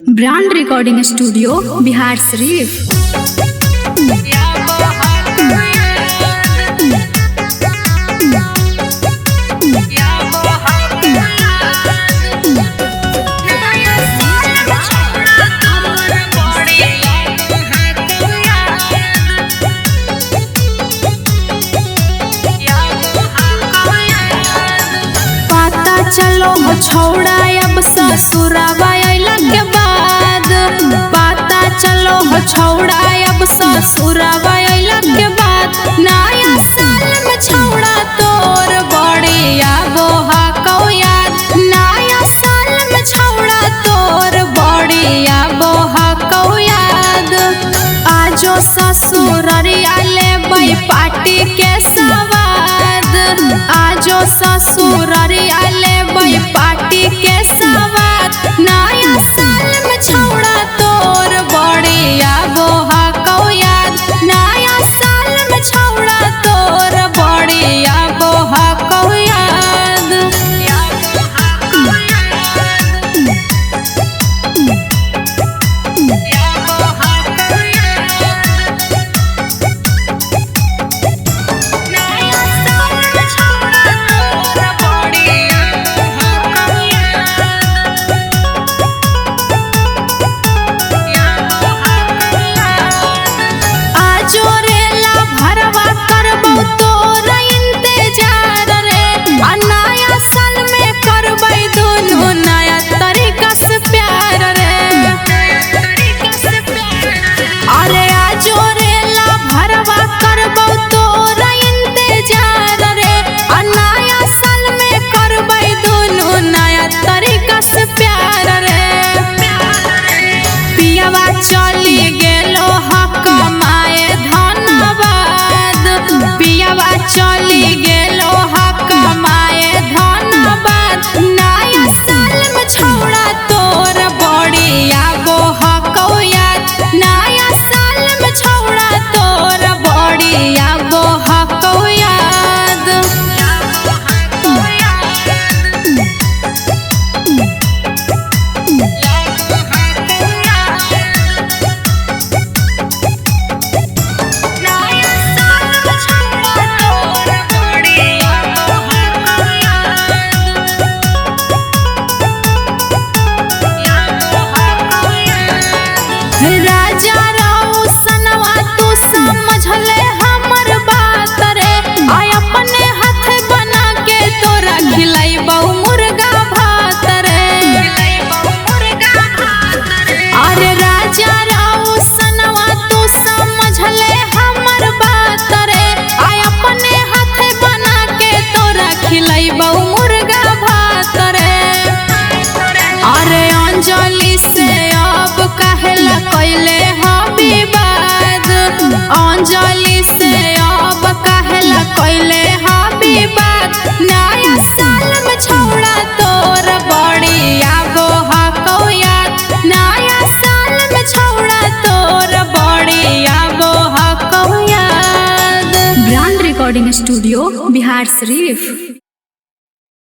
Brand recording studio Bihar Sharif. चलो हो छोड़ा अब ससुरावा अइला के बाद, पता चलो हो छोड़ा अब ससुरावा अइला के बाद। नया साल में छोड़ा तोर बड़ी आबोहा को याद, नया साल में छोड़ा तोर बड़ी आबोहा को याद। आजो ससुररिया लेबै पार्टी के सवाद, आजो ससुररिया पार्टी के सवाद। नया साल में छोड़ा तोर बड़ी आबोहा को याद, नया साल में छोड़ा तोर बड़ी आबोहा को याद। चली गेलो कमाए धनबाद, पियावा चली गेलो कमाए धनबाद। नया साल में छोड़ा तोर बड़ी आबोहा को याद, नया साल में छोड़ा तोर बड़ी आबोहा को याद। राजा रौशनवा तू समझले हमर बात रे, आय अपने हाथ बना के तोरा खिलाइबौ मुर्गा भात रे। अरे राजा रौशनवा तू समझले हमर बात रे, आय अपने हाथ बना के तोरा खिलाइबौ मुर्गा भात रे। अरे अंजलि से अब कहला कैले विवाद, अंजलि से अब कहला कैले विवाद। नया साल में छोड़ा तोर बड़ी आबोहा को याद, नया साल में छोड़ा तोर बड़ी आबोहा को याद। Brand recording studio Bihar Sharif.